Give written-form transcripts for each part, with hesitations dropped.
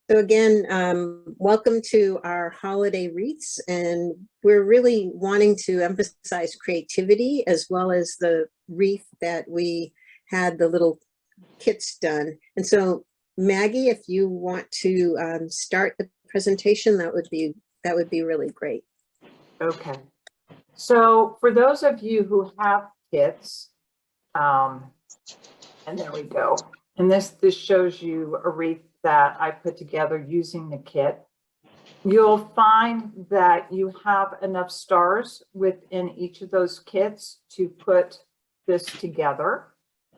So again, welcome to our holiday wreaths, and we're really wanting to emphasize creativity as well as the wreath that we had the little kits done. And so Maggie, if you want to start the presentation, that would be really great. Okay. So for those of you who have kits, and there we go. And this shows you a wreath that I put together using the kit. You'll find that you have enough stars within each of those kits to put this together.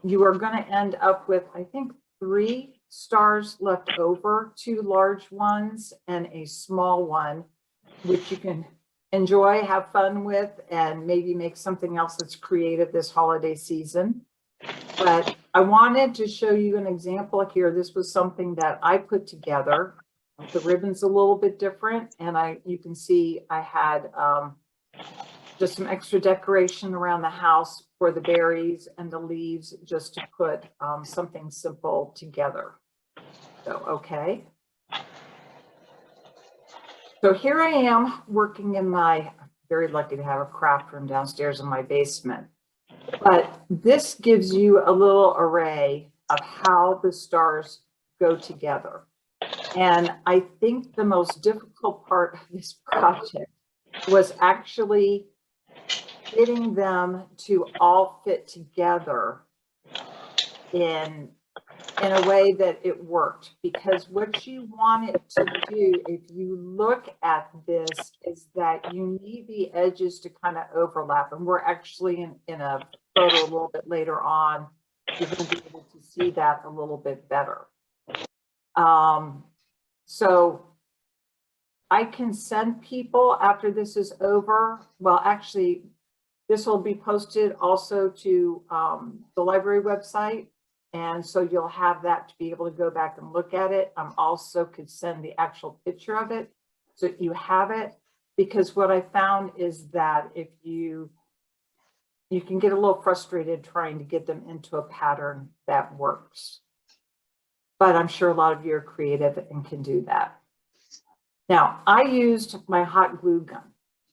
You are going to end up with, I think, 3 stars left over, 2 large ones and a small one, which you can enjoy, have fun with, and maybe make something else that's creative this holiday season. But I wanted to show you an example here. This was something that I put together. The ribbon's a little bit different, and you can see I had just some extra decoration around the house for the berries and the leaves, just to put something simple together. So, okay. So here I am working in I'm very lucky to have a craft room downstairs in my basement. But this gives you a little array of how the stars go together. And I think the most difficult part of this project was actually getting them to all fit together in a way that it worked, because what you want it to do, if you look at this, is that you need the edges to kind of overlap. And we're actually in a photo a little bit later on, you're going to be able to see that a little bit better. So I can send people after this is over. Well, actually, this will be posted also to the library website. And so you'll have that to be able to go back and look at it. Also could send the actual picture of it so you have it, because what I found is that if you can get a little frustrated trying to get them into a pattern that works. But I'm sure a lot of you are creative and can do that. Now, I used my hot glue gun.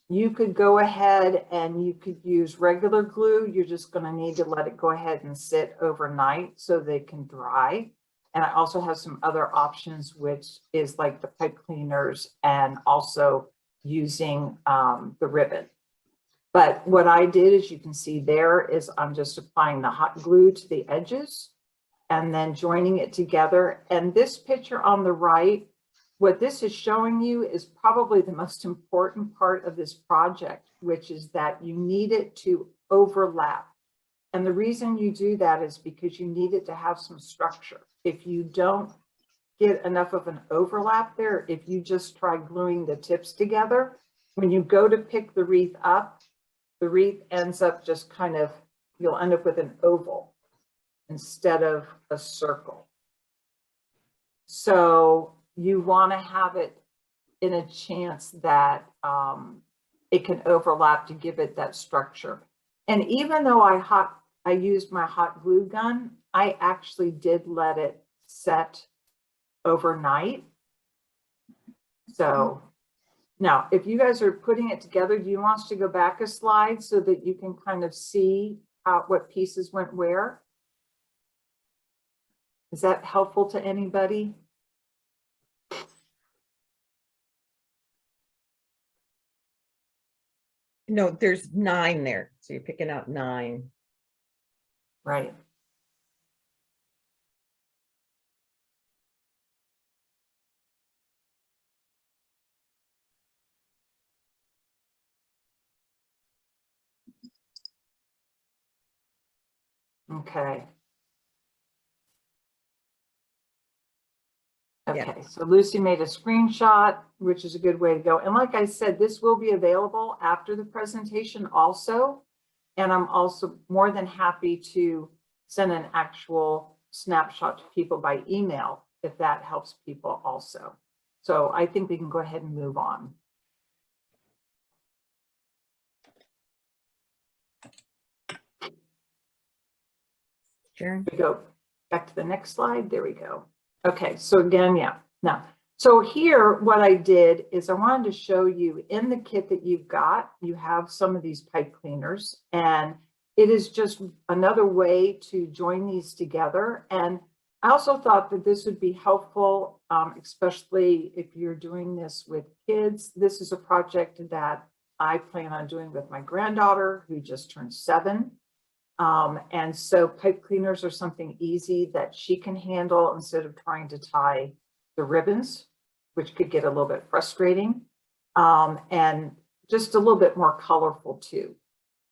You could go ahead and you could use regular glue. You're just going to need to let it go ahead and sit overnight so they can dry. And I also have some other options, which is like the pipe cleaners and also using the ribbon. But what I did, as you can see there, is I'm just applying the hot glue to the edges and then joining it together. And this picture on the right, what this is showing you is probably the most important part of this project, which is that you need it to overlap. And the reason you do that is because you need it to have some structure. If you don't get enough of an overlap there, if you just try gluing the tips together, when you go to pick the wreath up, the wreath ends up just kind of, you'll end up with an oval instead of a circle. So you want to have it in a chance that it can overlap to give it that structure. And even though I used my hot glue gun, I actually did let it set overnight. So now, if you guys are putting it together, do you want us to go back a slide so that you can kind of see what pieces went where? Is that helpful to anybody? No, there's 9 there. So you're picking out 9. Right. Okay. Okay, yeah. So Lucy made a screenshot, which is a good way to go. And like I said, this will be available after the presentation also. And I'm also more than happy to send an actual snapshot to people by email if that helps people also. So I think we can go ahead and move on. Sure. We go back to the next slide. There we go. Okay, so again, yeah. Now, So here, what I did is I wanted to show you in the kit that you've got, you have some of these pipe cleaners, and it is just another way to join these together. And I also thought that this would be helpful, especially if you're doing this with kids. This is a project that I plan on doing with my granddaughter who just turned 7. And so pipe cleaners are something easy that she can handle instead of trying to tie the ribbons, which could get a little bit frustrating, and just a little bit more colorful too.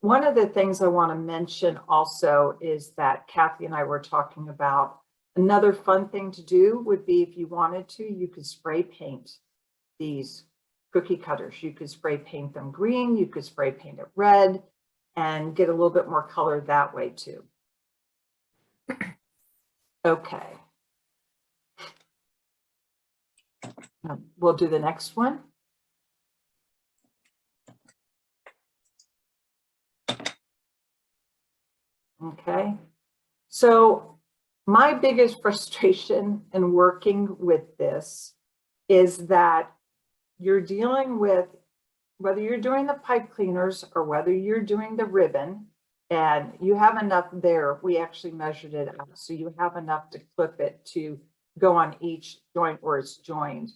One of the things I want to mention also is that Kathy and I were talking about another fun thing to do would be if you wanted to, you could spray paint these cookie cutters. You could spray paint them green, you could spray paint it red, and get a little bit more color that way too. Okay. We'll do the next one. Okay. So my biggest frustration in working with this is that you're dealing with, whether you're doing the pipe cleaners or whether you're doing the ribbon, and you have enough there, we actually measured it out. So you have enough to clip it to go on each joint where it's joined.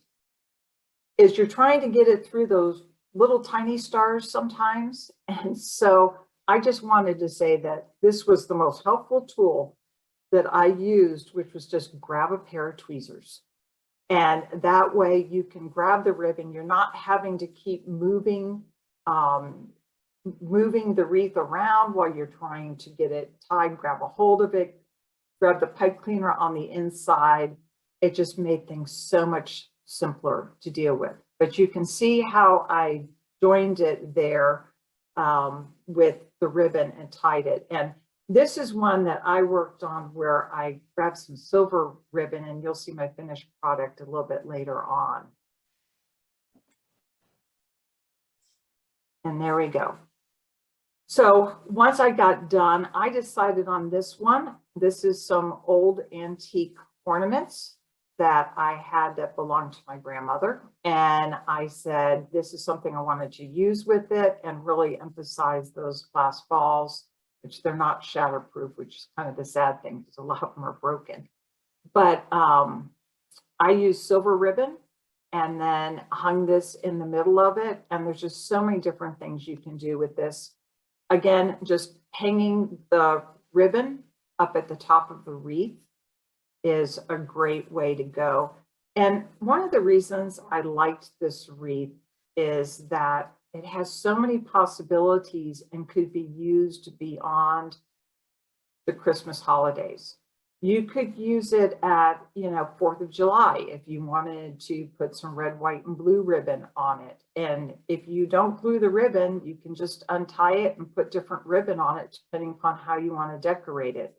Is you're trying to get it through those little tiny stars sometimes. And so I just wanted to say that this was the most helpful tool that I used, which was just grab a pair of tweezers. And that way you can grab the ribbon. You're not having to keep moving the wreath around while you're trying to get it tied, grab a hold of it, grab the pipe cleaner on the inside. It just made things so much simpler to deal with. But you can see how I joined it there with the ribbon and tied it. And this is one that I worked on where I grabbed some silver ribbon, and you'll see my finished product a little bit later on. And there we go. So once I got done, I decided on this one. This is some old antique ornaments that I had that belonged to my grandmother. And I said, this is something I wanted to use with it and really emphasize those glass balls, which they're not shatterproof, which is kind of the sad thing because a lot of them are broken. But I used silver ribbon and then hung this in the middle of it. And there's just so many different things you can do with this. Again, just hanging the ribbon up at the top of the wreath is a great way to go. And one of the reasons I liked this wreath is that it has so many possibilities and could be used beyond the Christmas holidays. You could use it at, 4th of July if you wanted to put some red, white, and blue ribbon on it. And if you don't glue the ribbon, you can just untie it and put different ribbon on it, depending upon how you want to decorate it.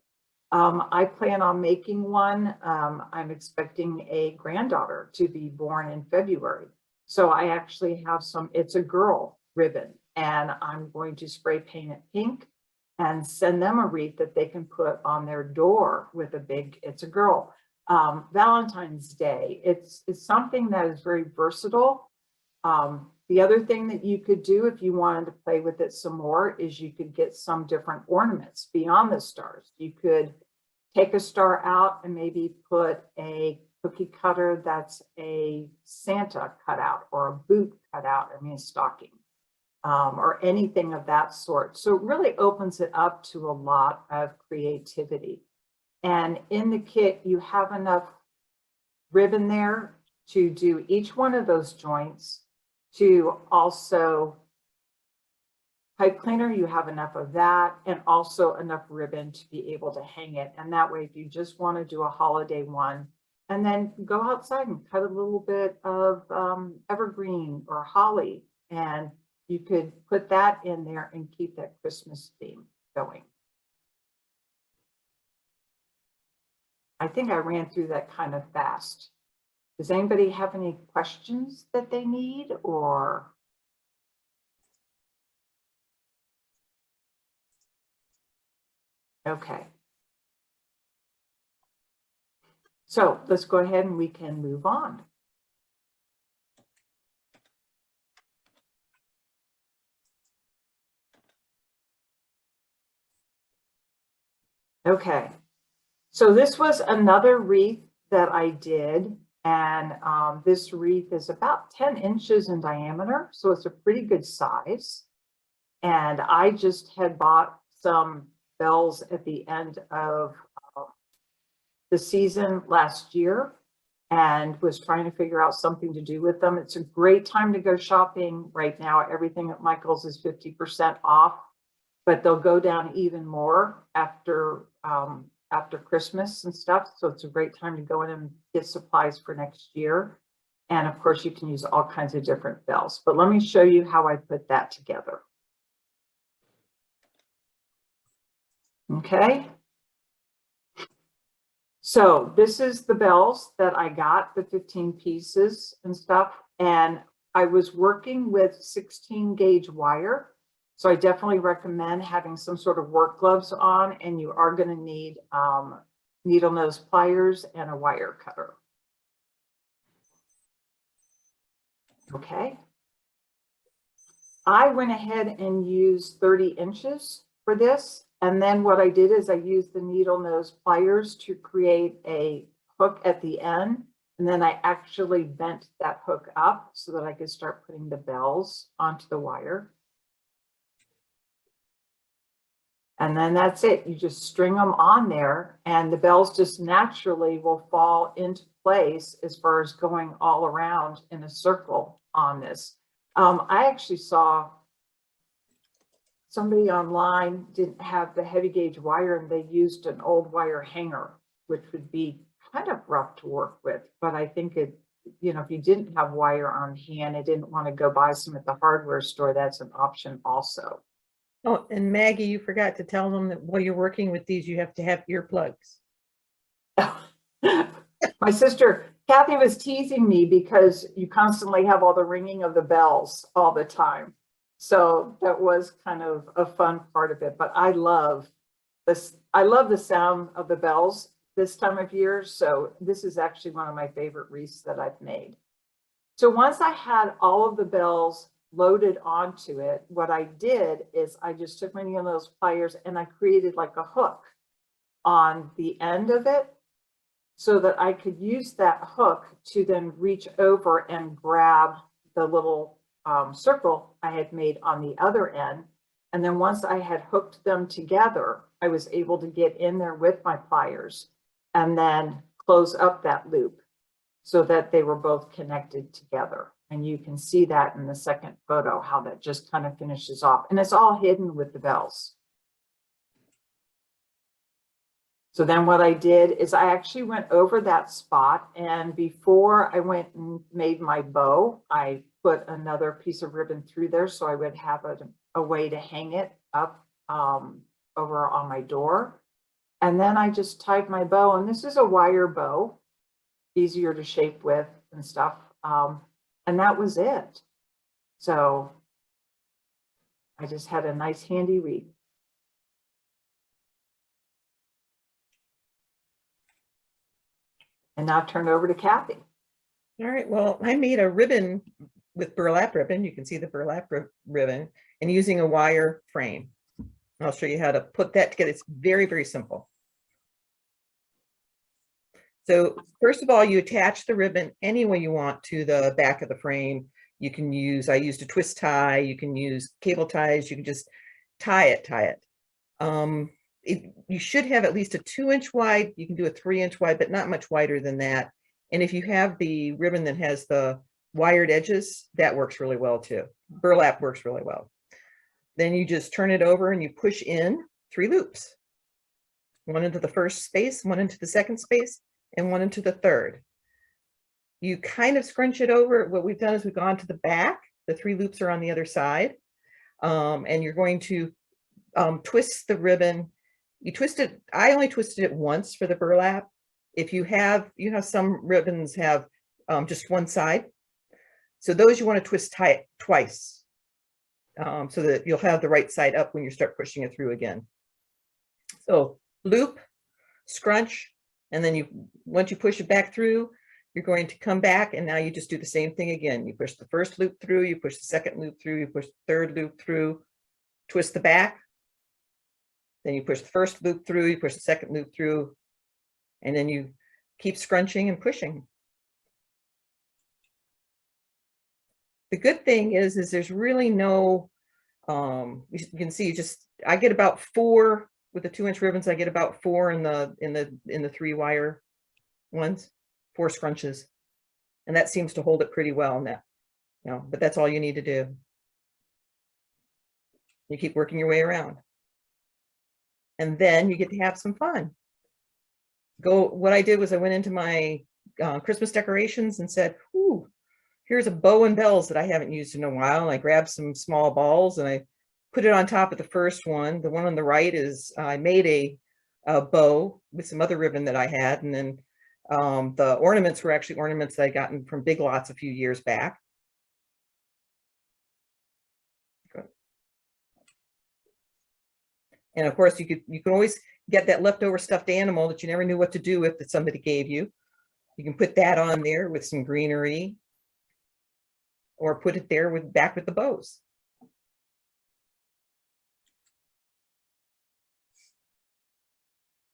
I plan on making one. I'm expecting a granddaughter to be born in February. So I actually have some It's a Girl ribbon, and I'm going to spray paint it pink and send them a wreath that they can put on their door with a big It's a Girl. Valentine's Day, it's something that is very versatile. The other thing that you could do if you wanted to play with it some more is you could get some different ornaments beyond the stars. You could take a star out and maybe put a cookie cutter that's a Santa cutout or a boot cutout, a stocking, or anything of that sort. So it really opens it up to a lot of creativity. And in the kit, you have enough ribbon there to do each one of those joints. To also pipe cleaner, you have enough of that, and also enough ribbon to be able to hang it. And that way, if you just want to do a holiday one, and then go outside and cut a little bit of evergreen or holly, and you could put that in there and keep that Christmas theme going. I think I ran through that kind of fast. Does anybody have any questions that they need, or? Okay. So let's go ahead and we can move on. Okay, so this was another wreath that I did, and this wreath is about 10 inches in diameter, so it's a pretty good size. And I just had bought some bells at the end of the season last year and was trying to figure out something to do with them. It's a great time to go shopping right now. Everything at Michael's is 50% off, but they'll go down even more after Christmas and stuff. So it's a great time to go in and get supplies for next year. And of course, you can use all kinds of different bells. But let me show you how I put that together. Okay. So this is the bells that I got, the 15 pieces and stuff. And I was working with 16 gauge wire. So I definitely recommend having some sort of work gloves on, and you are going to need needle nose pliers and a wire cutter. Okay. I went ahead and used 30 inches for this. And then what I did is I used the needle nose pliers to create a hook at the end. And then I actually bent that hook up so that I could start putting the bells onto the wire. And then that's it. You just string them on there and the bells just naturally will fall into place as far as going all around in a circle on this. I actually saw somebody online didn't have the heavy gauge wire and they used an old wire hanger, which would be kind of rough to work with. But I think it, you know, if you didn't have wire on hand and didn't want to go buy some at the hardware store, that's an option also. Oh, and Maggie, you forgot to tell them that while you're working with these, you have to have earplugs. My sister Kathy was teasing me because you constantly have all the ringing of the bells all the time. So that was kind of a fun part of it. But I love this. I love the sound of the bells this time of year. So this is actually one of my favorite wreaths that I've made. So once I had all of the bells loaded onto it, what I did is I just took many of those pliers and I created like a hook on the end of it so that I could use that hook to then reach over and grab the little circle I had made on the other end. And then once I had hooked them together, I was able to get in there with my pliers and then close up that loop so that they were both connected together. And you can see that in the second photo, how that just kind of finishes off. And it's all hidden with the bells. So then what I did is I actually went over that spot, and before I went and made my bow, I put another piece of ribbon through there so I would have a way to hang it up over on my door. And then I just tied my bow, and this is a wire bow, easier to shape with and stuff. And that was it. So I just had a nice handy wreath. And now turn over to Kathy. All right, well, I made a ribbon with burlap ribbon. You can see the burlap ribbon and using a wire frame. I'll show you how to put that together. It's very, very simple. So first of all, you attach the ribbon any way you want to the back of the frame. You can use, I used a twist tie, you can use cable ties, you can just tie it. You should have at least a 2-inch wide. You can do a 3-inch wide, but not much wider than that. And if you have the ribbon that has the wired edges, that works really well too. Burlap works really well. Then you just turn it over and you push in 3 loops. One into the first space, one into the second space, and one into the third. You kind of scrunch it over. What we've done is we've gone to the back. The 3 loops are on the other side. And you're going to twist the ribbon. You twist it. I only twisted it once for the burlap. If you have some ribbons have just one side. So those you want to twist tight twice so that you'll have the right side up when you start pushing it through again. So loop, scrunch, and then once you push it back through, you're going to come back and now you just do the same thing again. You push the first loop through, you push the second loop through, you push the third loop through, twist the back, Then you push the first loop through, you push the second loop through, and then you keep scrunching and pushing. The good thing is there's really no, you can see I get about 4 with the 2-inch ribbons. I get about 4 in the 3-wire ones, 4 scrunches, and that seems to hold it pretty well now. But that's all you need to do. You keep working your way around, and then you get to have some fun. What I did was I went into my Christmas decorations and said, ooh, here's a bow and bells that I haven't used in a while. And I grabbed some small balls and I put it on top of the first one. The one on the right is, I made a bow with some other ribbon that I had. And then the ornaments were actually ornaments that I gotten from Big Lots a few years back. And of course, you can always get that leftover stuffed animal that you never knew what to do with that somebody gave you. You can put that on there with some greenery, or put it there back with the bows.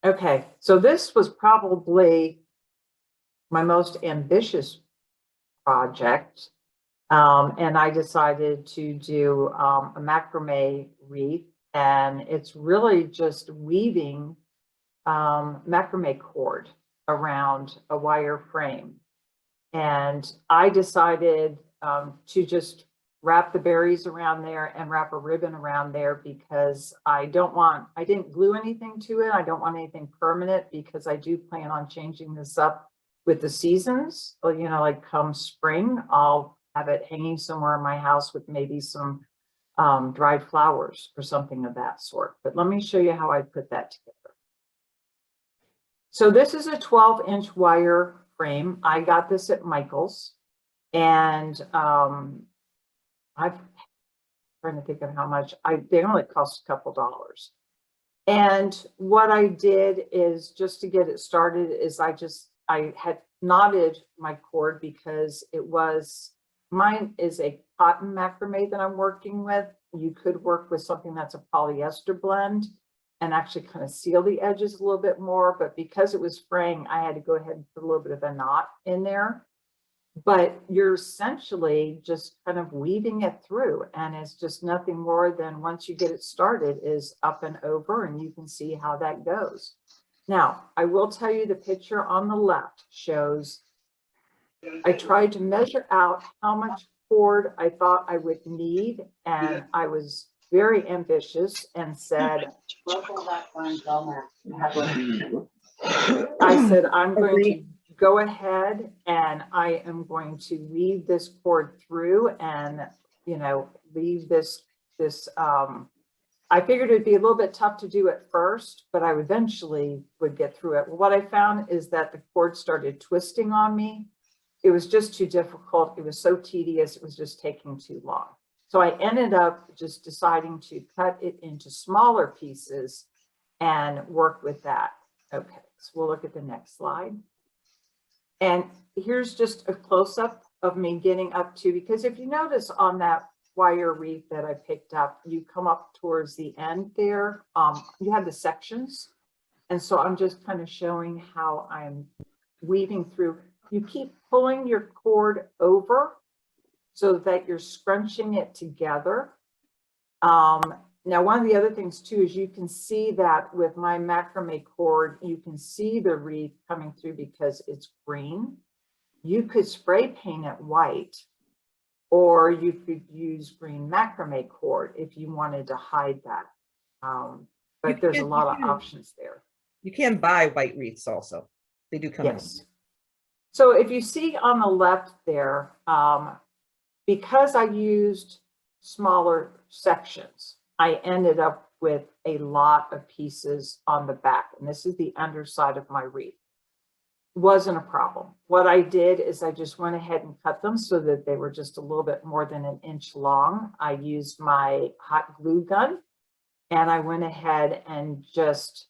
Okay, so this was probably my most ambitious project. And I decided to do a macrame wreath, and it's really just weaving macrame cord around a wire frame. And I decided to just wrap the berries around there and wrap a ribbon around there, because I didn't glue anything to it. I don't want anything permanent, because I do plan on changing this up with the seasons. Like come spring, I'll have it hanging somewhere in my house with maybe some dried flowers or something of that sort. But let me show you how I put that together. So this is a 12-inch wire frame. I got this at Michael's, and I'm trying to think of how much they only cost a couple dollars. And what I did is, just to get it started, is I had knotted my cord, because mine is a cotton macrame that I'm working with. You could work with something that's a polyester blend and actually kind of seal the edges a little bit more. But because it was fraying, I had to go ahead and put a little bit of a knot in there. But you're essentially just kind of weaving it through, and it's just nothing more than, once you get it started, is up and over, and you can see how that goes. Now, I will tell you, the picture on the left shows, I tried to measure out how much cord I thought I would need, and I was very ambitious and said, I said, I'm going to go ahead and I am going to weave this cord through, and leave this I figured it'd be a little bit tough to do at first, but I eventually would get through it. Well, what I found is that the cord started twisting on me. It was just too difficult. It was so tedious. It was just taking too long. So I ended up just deciding to cut it into smaller pieces and work with that. Okay, so we'll look at the next slide. And here's just a close-up of me getting up to, because if you notice on that wire wreath that I picked up, you come up towards the end there, you have the sections. And so I'm just kind of showing how I'm weaving through. You keep pulling your cord over so that you're scrunching it together. Now, one of the other things too is you can see that with my macrame cord, you can see the wreath coming through because it's green. You could spray paint it white, or you could use green macrame cord if you wanted to hide that. But there's a lot of options there. You can buy white wreaths also. They do come in. Yes. So if you see on the left there, because I used smaller sections, I ended up with a lot of pieces on the back. And this is the underside of my wreath. Wasn't a problem. What I did is I just went ahead and cut them so that they were just a little bit more than an inch long. I used my hot glue gun, and I went ahead and just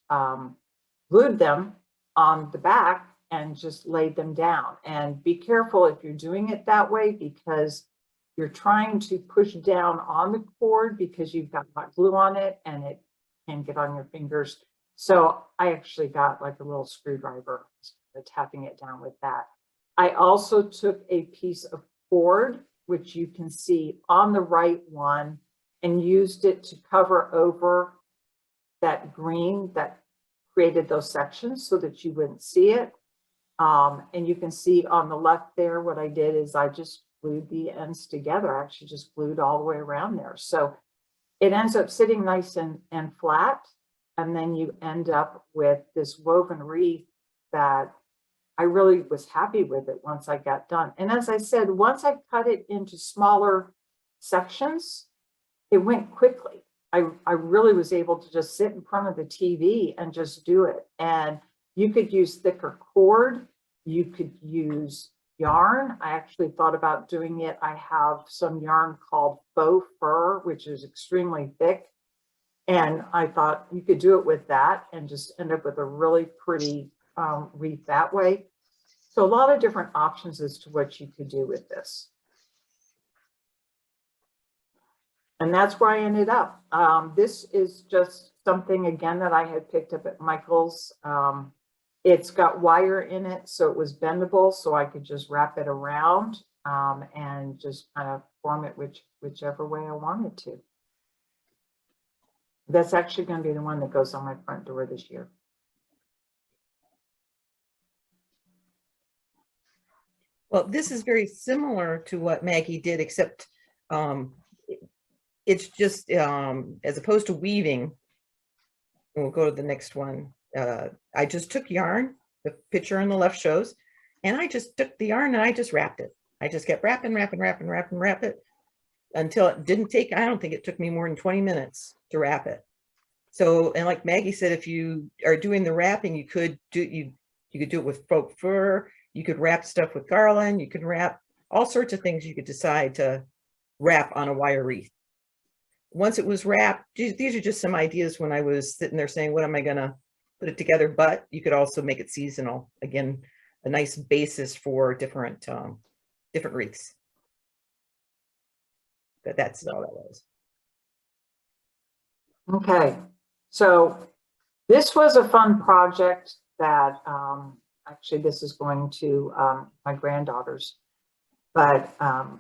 glued them on the back and just laid them down. And be careful if you're doing it that way, because you're trying to push down on the cord because you've got hot glue on it, and it can get on your fingers. So I actually got like a little screwdriver, tapping it down with that. I also took a piece of cord, which you can see on the right one, and used it to cover over that green that created those sections so that you wouldn't see it. And you can see on the left there, what I did is I just glued the ends together. I actually just glued all the way around there. So it ends up sitting nice and flat. And then you end up with this woven wreath that I really was happy with it once I got done. And as I said, once I cut it into smaller sections, it went quickly. I really was able to just sit in front of the TV and just do it. And you could use thicker cord. You could use yarn. I actually thought about doing it. I have some yarn called faux fur, which is extremely thick. And I thought you could do it with that and just end up with a really pretty wreath that way. So a lot of different options as to what you could do with this. And that's where I ended up. This is just something, again, that I had picked up at Michael's. It's got wire in it, so it was bendable, so I could just wrap it around and just kind of form it whichever way I wanted to. That's actually going to be the one that goes on my front door this year. Well, this is very similar to what Maggie did, except it's just as opposed to weaving. We'll go to the next one. I just took yarn, the picture on the left shows, and I just took the yarn and I just wrapped it. I just kept wrap it until it didn't take, I don't think it took me more than 20 minutes to wrap it. So, and like Maggie said, if you are doing the wrapping, you could do it with faux fur, you could wrap stuff with garland, you could wrap all sorts of things you could decide to wrap on a wire wreath. Once it was wrapped, these are just some ideas when I was sitting there saying, what am I gonna put it together? But you could also make it seasonal. Again, a nice basis for different wreaths. But that's all that was. Okay, so this was a fun project that actually this is going to my granddaughters. But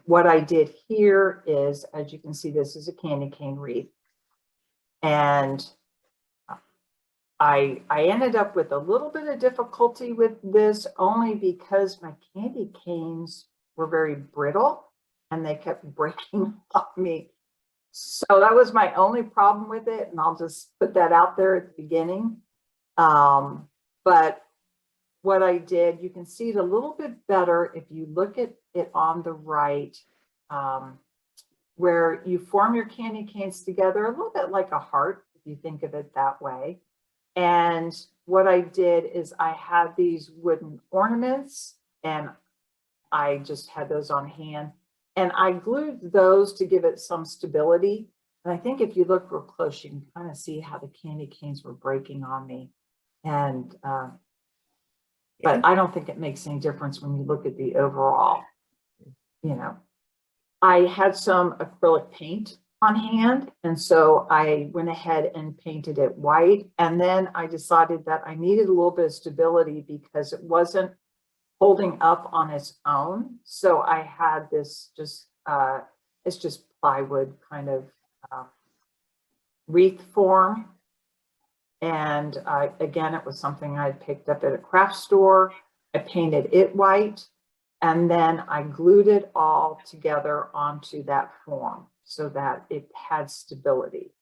what I did here is, as you can see, this is a candy cane wreath. And I ended up with a little bit of difficulty with this only because my candy canes were very brittle and they kept breaking off me. So that was my only problem with it. And I'll just put that out there at the beginning. But what I did, you can see it a little bit better if you look at it on the right, where you form your candy canes together, a little bit like a heart, if you think of it that way. And what I did is I had these wooden ornaments and I just had those on hand and I glued those to give it some stability. And I think if you look real close, you can kind of see how the candy canes were breaking on me. And but I don't think it makes any difference when you look at the overall, you know. I had some acrylic paint on hand, and so I went ahead and painted it white. And then I decided that I needed a little bit of stability because it wasn't holding up on its own. So I had this just, it's just plywood kind of wreath form. And again, it was something I picked up at a craft store. I painted it white, and then I glued it all together onto that form so that it had stability.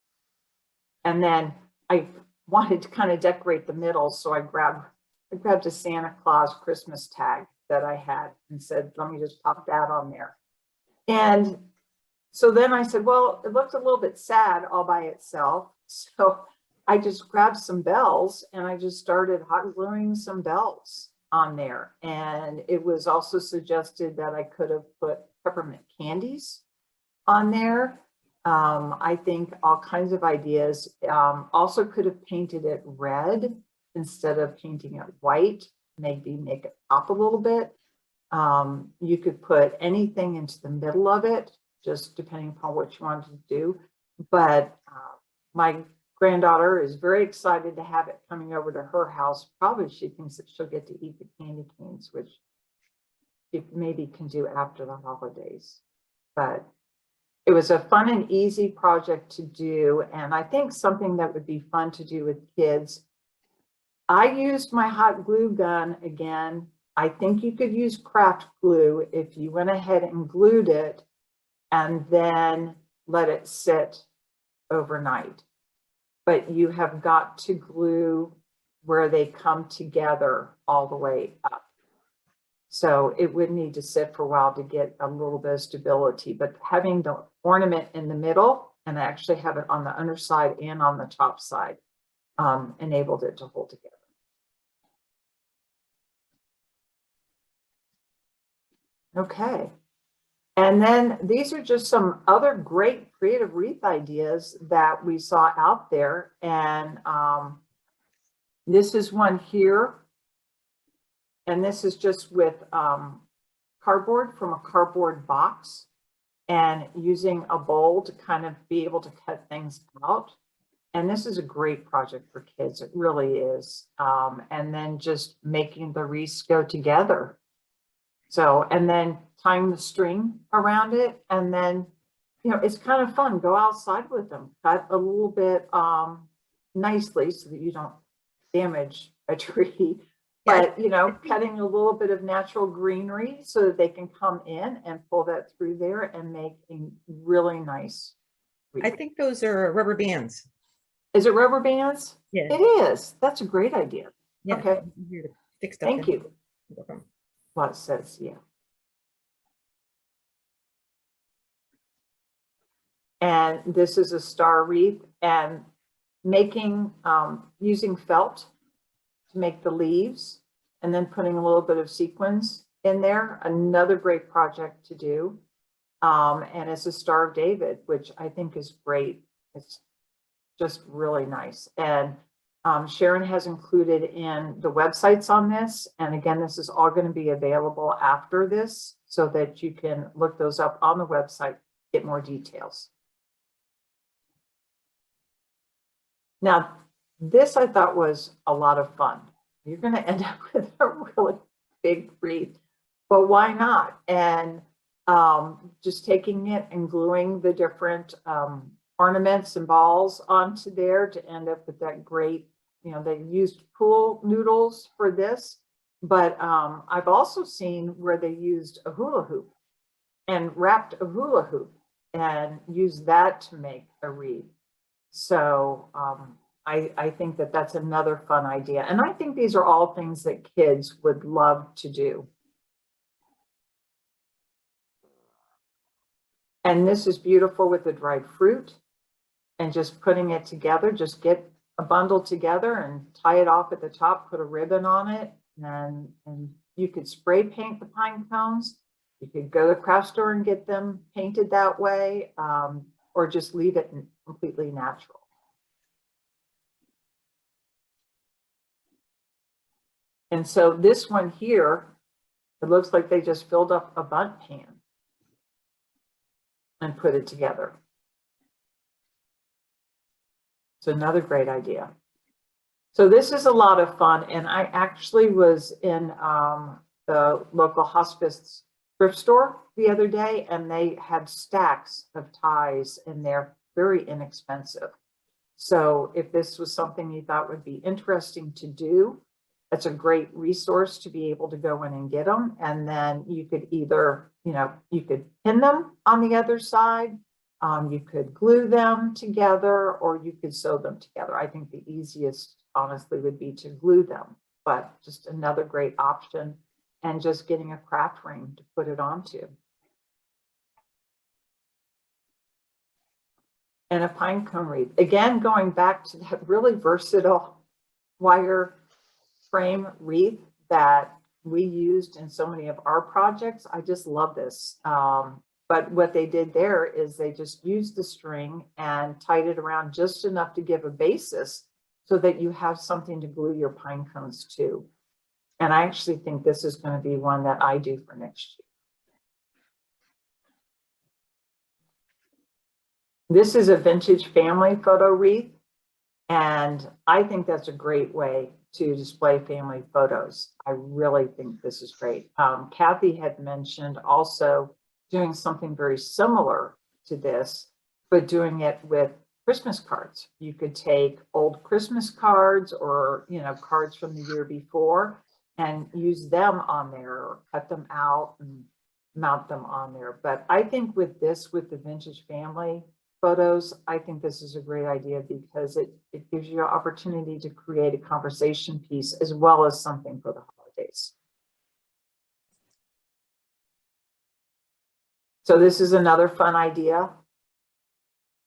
And then I wanted to kind of decorate the middle, so I grabbed a Santa Claus Christmas tag that I had and said, let me just pop that on there. And so then I said, well, it looks a little bit sad all by itself. So I just grabbed some bells and I just started hot gluing some bells on there. And it was also suggested that I could have put peppermint candies on there. I think all kinds of ideas. Also could have painted it red instead of painting it white, maybe make it pop a little bit. You could put anything into the middle of it, just depending upon what you wanted to do. But my granddaughter is very excited to have it coming over to her house. Probably she thinks that she'll get to eat the candy canes, which she maybe can do after the holidays. But it was a fun and easy project to do, and I think something that would be fun to do with kids. I used my hot glue gun again. I think you could use craft glue if you went ahead and glued it and then let it sit overnight. But you have got to glue where they come together all the way up. So it would need to sit for a while to get a little bit of stability, but having the ornament in the middle and actually have it on the underside and on the top side enabled it to hold together. Okay. And then these are just some other great creative wreath ideas that we saw out there. And this is one here. And this is just with cardboard from a cardboard box and using a bowl to kind of be able to cut things out. And this is a great project for kids. It really is. And then just making the wreaths go together. So, and then tying the string around it. And then, you know, it's kind of fun. Go outside with them. Cut a little bit nicely so that you don't damage a tree. But, you know, cutting a little bit of natural greenery so that they can come in and pull that through there and make a really nice wreath. I think those are rubber bands. Is it rubber bands? Yeah. It is. That's a great idea. Yeah. Okay. Easier to fix stuff Thank in. you. Well, it says, yeah. And this is a star wreath, and making, using felt to make the leaves and then putting a little bit of sequins in there. Another great project to do. And it's a Star of David, which I think is great. It's just really nice. And Sharon has included in the websites on this. And again, this is all going to be available after this so that you can look those up on the website, get more details. Now, this I thought was a lot of fun. You're going to end up with a really big wreath, but why not? And just taking it and gluing the different ornaments and balls onto there to end up with that great, you know, they used pool noodles for this, but I've also seen where they used a hula hoop and wrapped a hula hoop and used that to make a wreath. So I think that that's another fun idea. And I think these are all things that kids would love to do. And this is beautiful with the dried fruit and just putting it together. Just get a bundle together and tie it off at the top, put a ribbon on it, and you could spray paint the pine cones. You could go to the craft store and get them painted that way, or just leave it completely natural. And so this one here, it looks like they just filled up a bundt pan and put it together. It's another great idea. So this is a lot of fun. And I actually was in the local hospice thrift store the other day, and they had stacks of ties and they're very inexpensive. So if this was something you thought would be interesting to do, that's a great resource to be able to go in and get them. And then you could either, you know, you could pin them on the other side, you could glue them together, or you could sew them together. I think the easiest, honestly, would be to glue them, but just another great option, and just getting a craft ring to put it onto. And a pine cone wreath. Again, going back to that really versatile wire frame wreath that we used in so many of our projects. I just love this. But what they did there is they just used the string and tied it around just enough to give a basis so that you have something to glue your pine cones to. And I actually think this is going to be one that I do for next year. This is a vintage family photo wreath. And I think that's a great way to display family photos. I really think this is great. Kathy had mentioned also doing something very similar to this, but doing it with Christmas cards. You could take old Christmas cards or, you know, cards from the year before and use them on there, or cut them out and mount them on there. But I think with this, with the vintage family photos, I think this is a great idea because it gives you an opportunity to create a conversation piece as well as something for the holidays. So this is another fun idea,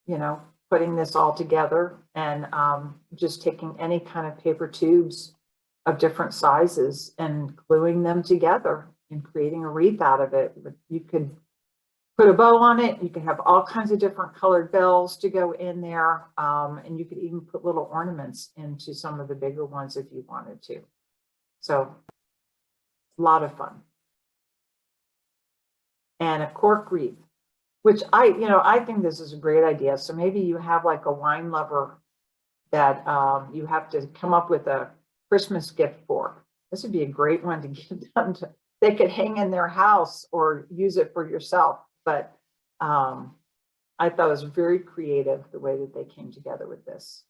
you know, putting this all together and just taking any kind of paper tubes of different sizes and gluing them together and creating a wreath out of it. You could put a bow on it. You can have all kinds of different colored bells to go in there. And you could even put little ornaments into some of the bigger ones if you wanted to. So a lot of fun. And a cork wreath, which I think this is a great idea. So maybe you have like a wine lover that you have to come up with a Christmas gift for. This would be a great one to give them to, they could hang in their house or use it for yourself. But I thought it was very creative the way that they came together with this.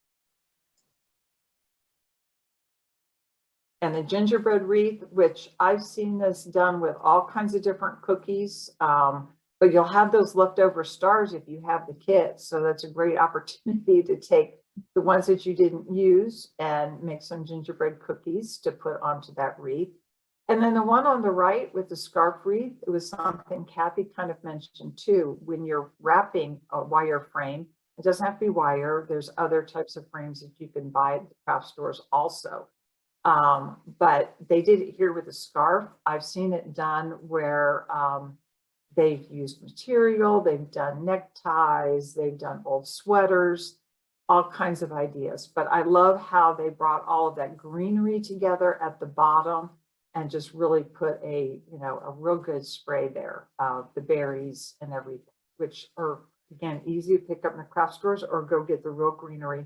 And the gingerbread wreath, which I've seen this done with all kinds of different cookies, but you'll have those leftover stars if you have the kit. So that's a great opportunity to take the ones that you didn't use and make some gingerbread cookies to put onto that wreath. And then the one on the right with the scarf wreath, it was something Kathy kind of mentioned too. When you're wrapping a wire frame, it doesn't have to be wire. There's other types of frames that you can buy at the craft stores also. But they did it here with a scarf. I've seen it done where they've used material, they've done neckties, they've done old sweaters, all kinds of ideas. But I love how they brought all of that greenery together at the bottom and just really put a real good spray there of the berries and everything, which are, again, easy to pick up in the craft stores or go get the real greenery,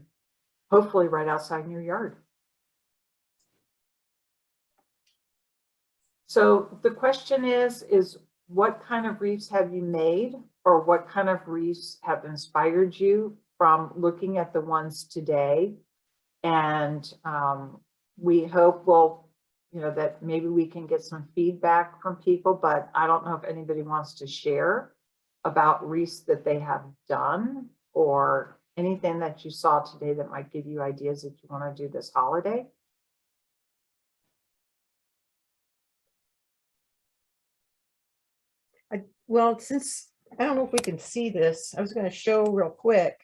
hopefully right outside in your yard. So the question is what kind of wreaths have you made, or what kind of wreaths have inspired you from looking at the ones today? And we hope that maybe we can get some feedback from people, but I don't know if anybody wants to share about wreaths that they have done or anything that you saw today that might give you ideas if you want to do this holiday. Well, since I don't know if we can see this, I was going to show real quick.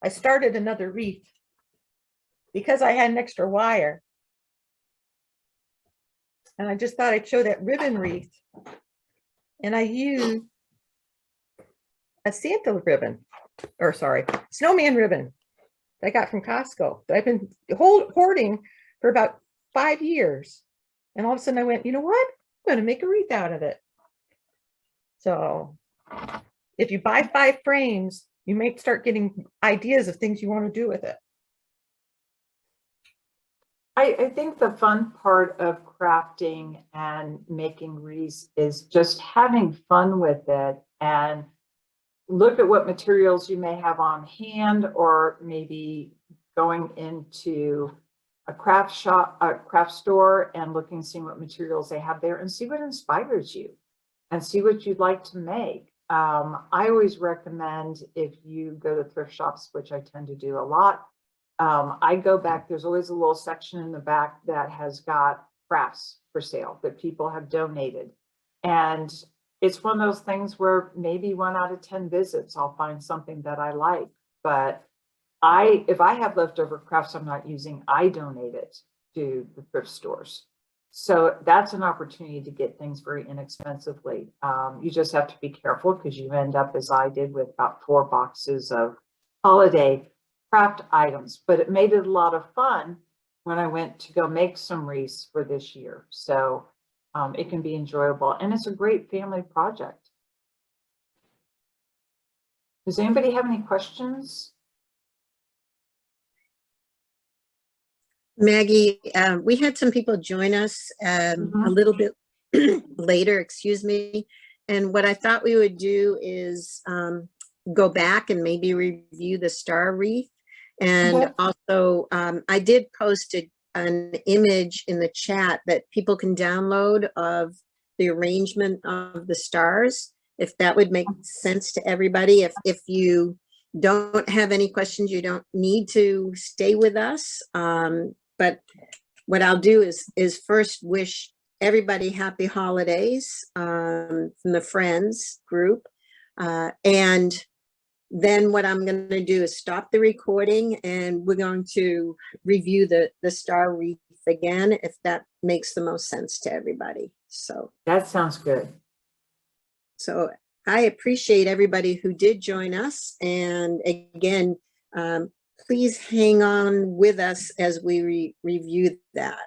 I started another wreath because I had an extra wire. And I just thought I'd show that ribbon wreath. And I used a Santa ribbon, or sorry, snowman ribbon that I got from Costco that I've been hoarding for about 5 years. And all of a sudden I went, you know what? I'm going to make a wreath out of it. So if you buy 5 frames, you may start getting ideas of things you want to do with it. I think the fun part of crafting and making wreaths is just having fun with it and look at what materials you may have on hand, or maybe going into a craft shop, a craft store, and looking, seeing what materials they have there and see what inspires you and see what you'd like to make. I always recommend, if you go to thrift shops, which I tend to do a lot, I go back, there's always a little section in the back that has got crafts for sale that people have donated. And it's one of those things where maybe 1 out of 10 visits, I'll find something that I like. But if I have leftover crafts I'm not using, I donate it to the thrift stores. So that's an opportunity to get things very inexpensively. You just have to be careful because you end up, as I did, with about 4 boxes of holiday craft items. But it made it a lot of fun when I went to go make some wreaths for this year. So it can be enjoyable, and it's a great family project. Does anybody have any questions? Maggie, we had some people join us a Mhm. little bit later, excuse me. And what I thought we would do is go back and maybe review the star wreath. And Okay. also, I did post an image in the chat that people can download of the arrangement of the stars, if that would make sense to everybody. If you don't have any questions, you don't need to stay with us. But what I'll do is first wish everybody happy holidays from the Friends group. And then what I'm going to do is stop the recording and we're going to review the star wreath again, if that makes the most sense to everybody. That sounds good. So I appreciate everybody who did join us. And again, please hang on with us as we review that.